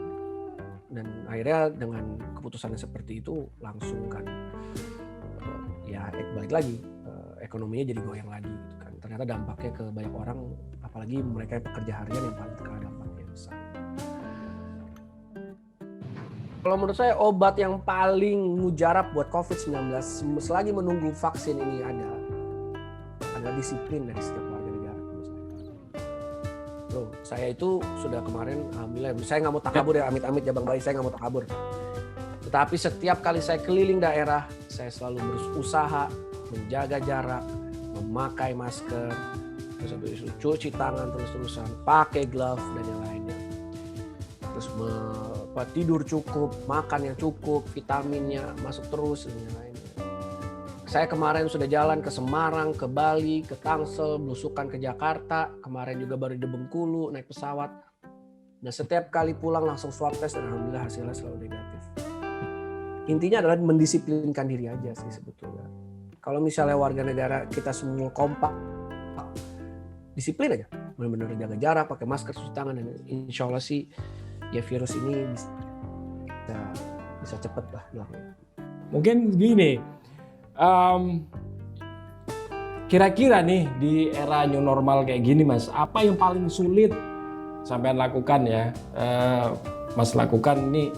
Dan akhirnya dengan keputusannya seperti itu langsung kan ya balik lagi ekonominya jadi goyang lagi gitu kan. Ternyata dampaknya ke banyak orang, apalagi mereka yang pekerja harian yang paling terkena dampaknya besar. Kalau menurut saya obat yang paling mujarab buat COVID-19 selagi menunggu vaksin ini ada adalah disiplin dari setiap warga negara. Tuh, saya itu sudah kemarin alhamdulillah, saya nggak mau takabur ya, amit-amit ya Bang Bayi, saya nggak mau takabur. Tetapi setiap kali saya keliling daerah, saya selalu berusaha menjaga jarak, memakai masker, terus cuci tangan terus-terusan, pakai glove dan yang lainnya. Terus tidur cukup, makan yang cukup, vitaminnya masuk terus dan yang lainnya. Saya kemarin sudah jalan ke Semarang, ke Bali, ke Tangsel, belusukan ke Jakarta, kemarin juga baru di Bengkulu naik pesawat. Dan setiap kali pulang langsung swab test dan alhamdulillah hasilnya selalu negatif. Intinya adalah mendisiplinkan diri aja sih sebetulnya. Kalau misalnya warga negara kita semua kompak, disiplin aja, benar-benar jaga jarak, pakai masker, cuci tangan, dan insya Allah sih ya virus ini bisa cepet lah hilangnya. Mungkin gini, kira-kira nih di era new normal kayak gini Mas, apa yang paling sulit sampean lakukan ya, Mas lakukan nih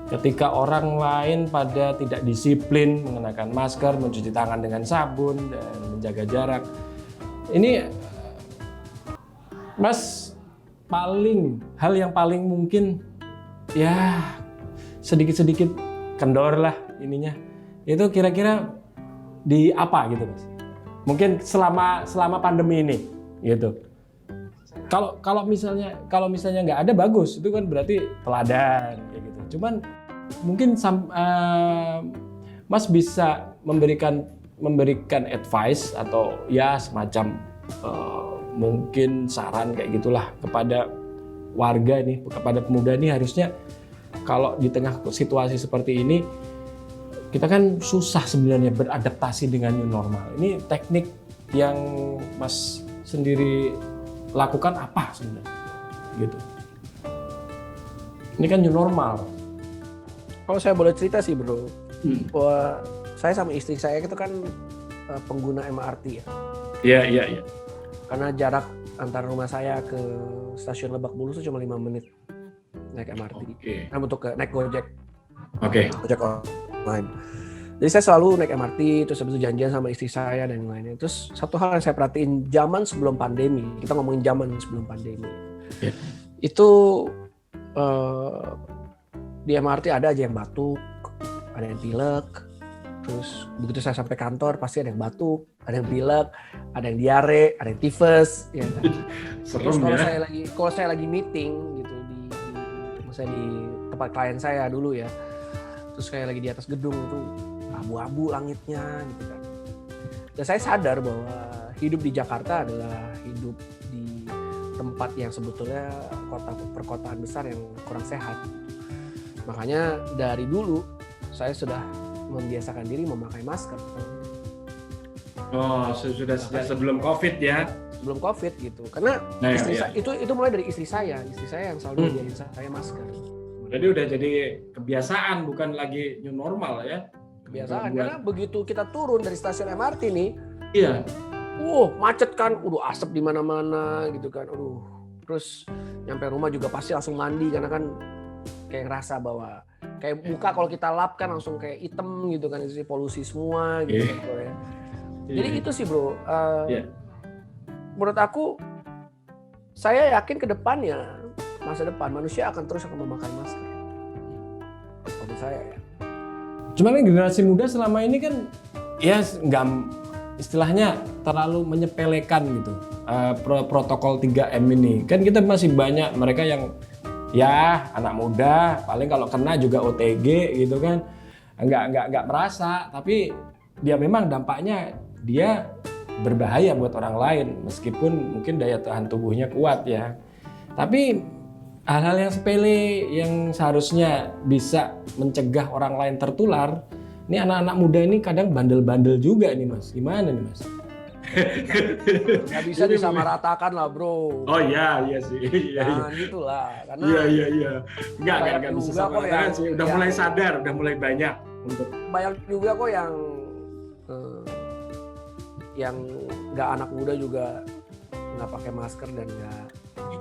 ketika orang lain pada tidak disiplin mengenakan masker, mencuci tangan dengan sabun, dan menjaga jarak. Ini Mas hal yang paling mungkin ya sedikit-sedikit kendor lah ininya. Itu kira-kira di apa gitu Mas? Mungkin selama pandemi ini gitu. Kalau misalnya nggak ada bagus, itu kan berarti teladan kayak gitu. Cuman mungkin Mas bisa memberikan advice atau ya semacam mungkin saran kayak gitulah kepada warga nih, kepada pemuda nih, harusnya kalau di tengah situasi seperti ini kita kan susah sebenarnya beradaptasi dengan new normal. Ini teknik yang Mas sendiri lakukan apa sebenarnya gitu. Ini kan new normal. Kalau saya boleh cerita sih bro, bahwa saya sama istri saya itu kan pengguna MRT ya. Iya. Karena jarak antara rumah saya ke stasiun Lebak Bulus itu cuma 5 menit naik MRT. Okay. Untuk naik Gojek. Oke. Gojek online. Jadi saya selalu naik MRT, terus habis itu janjian sama istri saya dan lainnya. Terus satu hal yang saya perhatiin zaman sebelum pandemi, kita ngomongin zaman sebelum pandemi, itu di MRT ada aja yang batuk, ada yang pilek, terus begitu saya sampai kantor pasti ada yang batuk, ada yang pilek, ada yang diare, ada yang tifus, ya. Terus kalau saya lagi meeting gitu misalnya di tempat klien saya dulu ya, terus kayak lagi di atas gedung itu abu-abu langitnya gitu kan. Dan saya sadar bahwa hidup di Jakarta adalah hidup di tempat yang sebetulnya perkotaan besar yang kurang sehat. Makanya dari dulu saya sudah membiasakan diri memakai masker. Oh, sudah sejak sebelum COVID ya. Sebelum COVID gitu. Karena Nah, istri iya. itu mulai dari istri saya yang selalu nyediain saya masker. Jadi udah jadi kebiasaan, bukan lagi new normal ya. Kebiasaan Buat- karena begitu kita turun dari stasiun MRT nih, Iya. macet kan, asap di mana-mana gitu kan. Terus nyampe rumah juga pasti langsung mandi karena kan kayak ngerasa bahwa kayak muka kalau kita lap kan langsung kayak hitam gitu kan, itu polusi semua gitu Iya. kan, bro, ya. Jadi itu sih bro. Iya. Menurut aku, saya yakin ke depannya, masa depan manusia akan terus memakai masker. Menurut saya ya. Cuman kan generasi muda selama ini kan ya nggak istilahnya terlalu menyepelekan gitu protokol 3M ini. Kan kita masih banyak mereka yang ya anak muda paling kalau kena juga OTG gitu kan. Nggak merasa, tapi dia memang dampaknya dia berbahaya buat orang lain meskipun mungkin daya tahan tubuhnya kuat ya. Tapi hal-hal yang sepele yang seharusnya bisa mencegah orang lain tertular, ini anak-anak muda ini kadang bandel-bandel juga nih Mas. Gimana nih Mas? Nggak bisa disamaratakan lah bro. Oh iya sih. Iya. Nah gitulah. Karena Iya. Enggak banyak bisa juga kok sama yang- sih. Udah yang- mulai sadar, udah mulai banyak untuk banyak juga kok yang nggak anak muda juga nggak pakai masker dan nggak.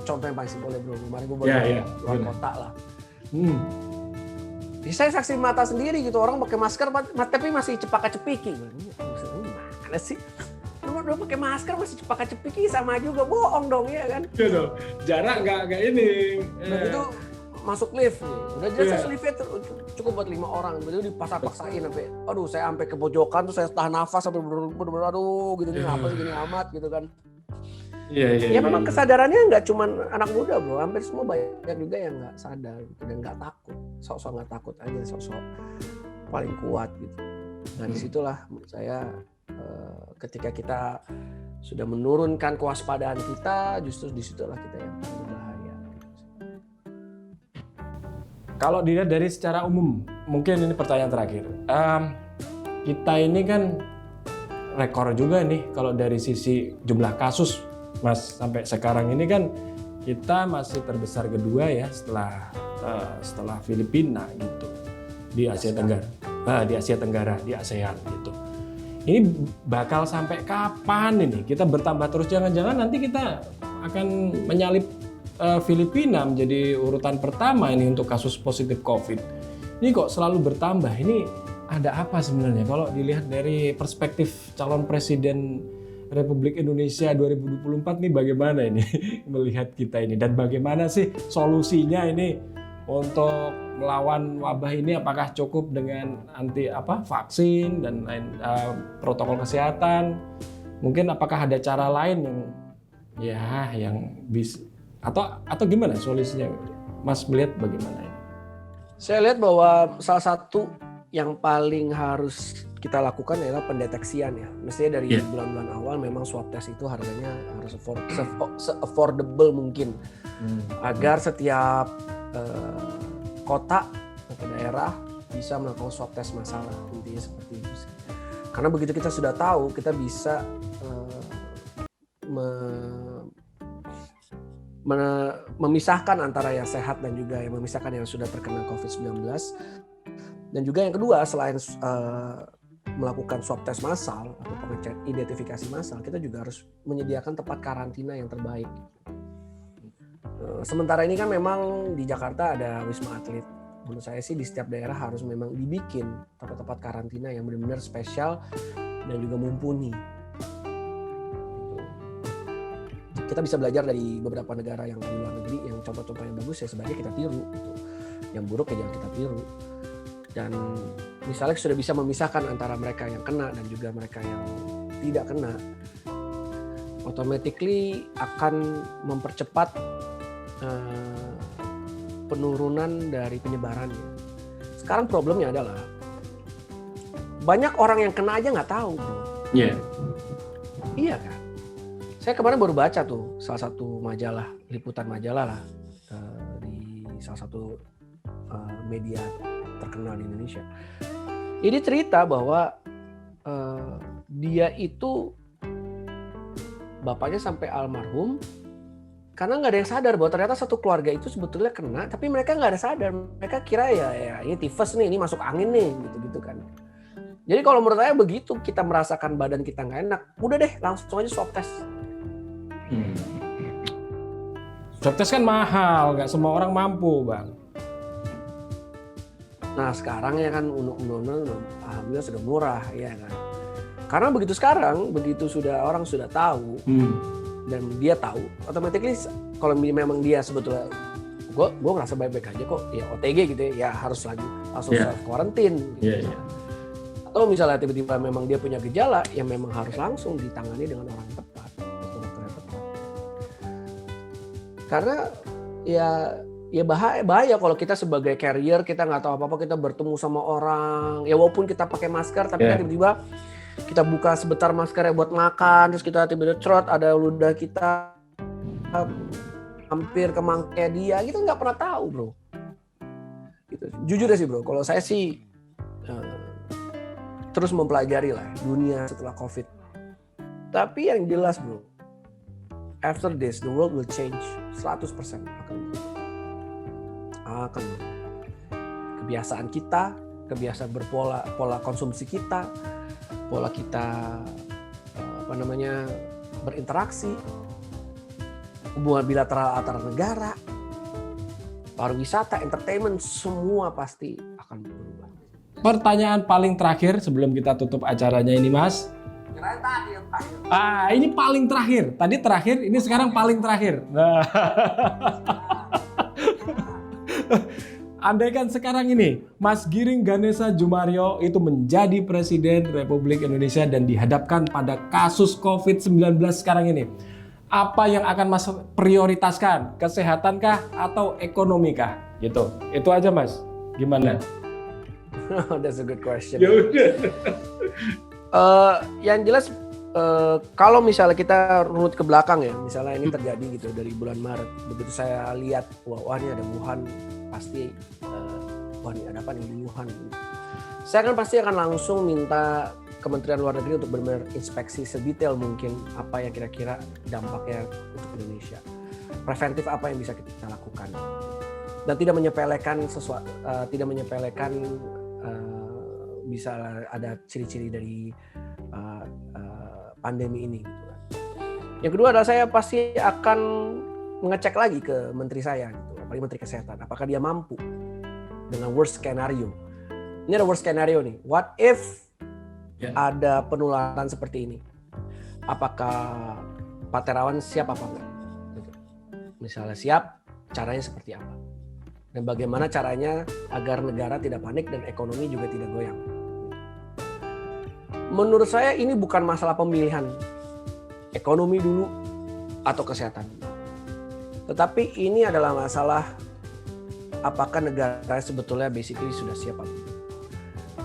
Contoh yang paling simpel ya bro, kemarin gue baru Iya, keluar benar. kota lah. Jadi saya saksi mata sendiri gitu, orang pakai masker tapi masih cepaka-cepiki. Mana sih? Lu pakai masker masih cepaka-cepiki, sama juga bohong dong ya kan? gitu. Jarak nggak ini. Begitu masuk lift nih, udah jelas Iya. liftnya cukup buat 5 orang, begitu dipaksain sampai, saya sampai ke pojokan tuh saya tahan nafas sampai bener-bener aduh gitu nih apa gini amat gitu kan. Iya. Ya memang kesadarannya nggak cuma anak muda bro, hampir semua banyak juga yang nggak sadar gitu, dan nggak takut, sok-sok nggak takut aja, sok-sok paling kuat gitu. Nah disitulah menurut saya ketika kita sudah menurunkan kewaspadaan kita, justru disitulah kita yang paling berbahaya. Kalau dilihat dari secara umum, mungkin ini pertanyaan terakhir. Kita ini kan rekor juga nih kalau dari sisi jumlah kasus, Mas. Sampai sekarang ini kan kita masih terbesar kedua ya setelah Filipina gitu di Asia Tenggara, di Asia Tenggara, di ASEAN gitu. Ini bakal sampai kapan ini? Kita bertambah terus, jangan-jangan nanti kita akan menyalip Filipina menjadi urutan pertama ini untuk kasus positif COVID. Ini kok selalu bertambah. Ini ada apa sebenarnya? Kalau dilihat dari perspektif calon presiden Republik Indonesia 2024 nih bagaimana ini melihat kita ini, dan bagaimana sih solusinya ini untuk melawan wabah ini? Apakah cukup dengan vaksin dan lain protokol kesehatan? Mungkin apakah ada cara lain yang bisa atau gimana solusinya? Mas melihat bagaimana ini? Saya lihat bahwa salah satu yang paling harus kita lakukan adalah pendeteksian ya. Mestinya dari bulan-bulan awal memang swab test itu harganya harus se-affordable mungkin. Agar setiap kota atau daerah bisa melakukan swab test massal, intinya seperti itu sih. Karena begitu kita sudah tahu, kita bisa memisahkan antara yang sehat dan juga yang memisahkan yang sudah terkena COVID-19. Dan juga yang kedua, selain melakukan swab test massal atau pengecekan identifikasi massal, kita juga harus menyediakan tempat karantina yang terbaik. Sementara ini kan memang di Jakarta ada Wisma Atlet. Menurut saya sih di setiap daerah harus memang dibikin tempat-tempat karantina yang benar-benar spesial dan juga mumpuni. Kita bisa belajar dari beberapa negara yang di luar negeri, yang contoh-contoh yang bagus ya sebaiknya kita tiru. Yang buruk ya jangan kita tiru. Dan misalnya sudah bisa memisahkan antara mereka yang kena dan juga mereka yang tidak kena, automatically akan mempercepat penurunan dari penyebarannya. Sekarang problemnya adalah banyak orang yang kena aja nggak tahu, bro. Iya kan? Saya kemarin baru baca tuh salah satu majalah, liputan majalah lah di salah satu media terkenal di Indonesia. Ini cerita bahwa dia itu bapaknya sampai almarhum karena nggak ada yang sadar bahwa ternyata satu keluarga itu sebetulnya kena, tapi mereka nggak ada sadar. Mereka kira ya ini tifus nih, ini masuk angin nih, gitu-gitu kan. Jadi kalau menurut saya begitu kita merasakan badan kita nggak enak, udah deh langsung aja swab test. Swab test kan mahal, nggak semua orang mampu, Bang. Nah sekarang ya kan undang-undang alhamdulillah sudah murah ya kan. Karena begitu sekarang, begitu orang sudah tahu dan dia tahu, otomatis kalau memang dia sebetulnya gue ngerasa baik-baik aja kok, ya OTG gitu ya harus langsung self quarantine. Gitu. Atau misalnya tiba-tiba memang dia punya gejala, yang memang harus langsung ditangani dengan orang yang tepat, dokter yang tepat. Karena ya bahaya kalau kita sebagai carrier kita nggak tahu apa-apa, kita bertemu sama orang, ya walaupun kita pakai masker, tapi kan tiba-tiba kita buka sebentar maskernya buat makan, terus kita tiba-tiba cerot ada ludah kita hampir ke mangkanya dia, kita nggak pernah tahu bro. Gitu. Jujur deh sih bro, kalau saya sih terus mempelajari lah dunia setelah COVID. Tapi yang jelas bro, after this the world will change 100% akan kebiasaan kita, kebiasaan pola konsumsi kita, pola kita berinteraksi, hubungan bilateral antar negara, pariwisata, entertainment, semua pasti akan berubah. Pertanyaan paling terakhir sebelum kita tutup acaranya ini, Mas. Ini paling terakhir. Tadi terakhir, ini sekarang paling terakhir. Nah. Andaikan sekarang ini Mas Giring Ganesha Djumario itu menjadi Presiden Republik Indonesia dan dihadapkan pada kasus COVID-19 sekarang ini, apa yang akan Mas prioritaskan? Kesehatankah atau ekonomikah? Gitu. Itu aja Mas. Gimana? That's a good question. Yang jelas kalau misalnya kita runut ke belakang ya, misalnya ini terjadi gitu dari bulan Maret, begitu saya lihat wah ini ada Wuhan, pasti wah ini ada apa nih di Wuhan. Saya kan pasti akan langsung minta Kementerian Luar Negeri untuk benar-benar inspeksi sedetail mungkin apa yang kira-kira dampaknya untuk Indonesia. Preventif apa yang bisa kita lakukan. Dan tidak menyepelekan bisa ada ciri-ciri dari pandemi ini gitu kan. Yang kedua adalah saya pasti akan mengecek lagi ke menteri saya gitu, apalagi Menteri Kesehatan, apakah dia mampu dengan worst scenario. Ini ada worst scenario nih. What if ada penularan seperti ini? Apakah Pak Terawan siap apa enggak? Gitu. Misalnya siap, caranya seperti apa? Dan bagaimana caranya agar negara tidak panik dan ekonomi juga tidak goyang. Menurut saya ini bukan masalah pemilihan ekonomi dulu atau kesehatan. Tetapi ini adalah masalah apakah negara sebetulnya basically sudah siap apa.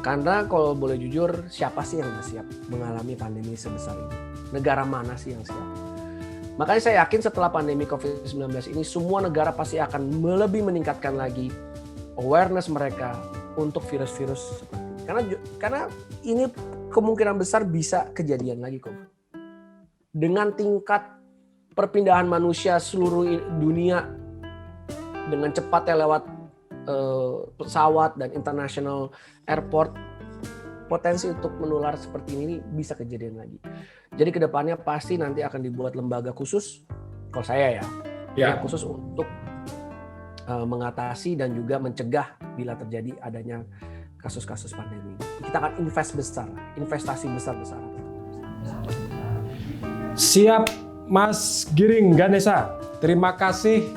Karena kalau boleh jujur, siapa sih yang nggak siap mengalami pandemi sebesar ini? Negara mana sih yang siap? Makanya saya yakin setelah pandemi COVID-19 ini semua negara pasti akan lebih meningkatkan lagi awareness mereka untuk virus-virus seperti ini. Karena ini kemungkinan besar bisa kejadian lagi kok. Dengan tingkat perpindahan manusia seluruh dunia dengan cepatnya lewat pesawat dan international airport, potensi untuk menular seperti ini bisa kejadian lagi. Jadi kedepannya pasti nanti akan dibuat lembaga khusus, kalau saya ya khusus untuk mengatasi dan juga mencegah bila terjadi adanya kasus-kasus pandemi. Kita akan investasi besar-besaran. Siap, Mas Giring Ganesha. Terima kasih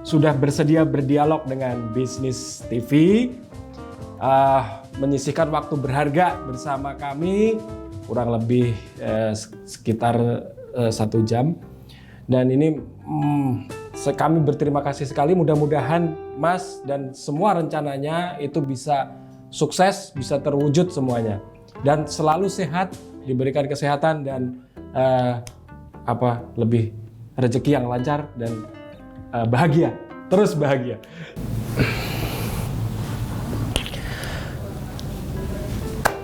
sudah bersedia berdialog dengan Bisnis TV. Menyisihkan waktu berharga bersama kami, kurang lebih sekitar 1 jam. Dan ini kami berterima kasih sekali. Mudah-mudahan Mas dan semua rencananya itu bisa sukses, bisa terwujud semuanya. Dan selalu sehat, diberikan kesehatan dan lebih rezeki yang lancar dan bahagia, terus bahagia.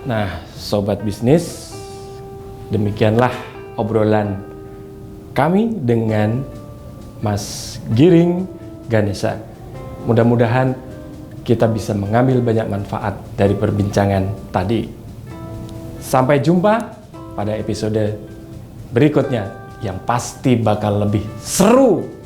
Nah, sobat bisnis, demikianlah obrolan kami dengan Mas Giring Ganesha. Mudah-mudahan kita bisa mengambil banyak manfaat dari perbincangan tadi. Sampai jumpa pada episode berikutnya yang pasti bakal lebih seru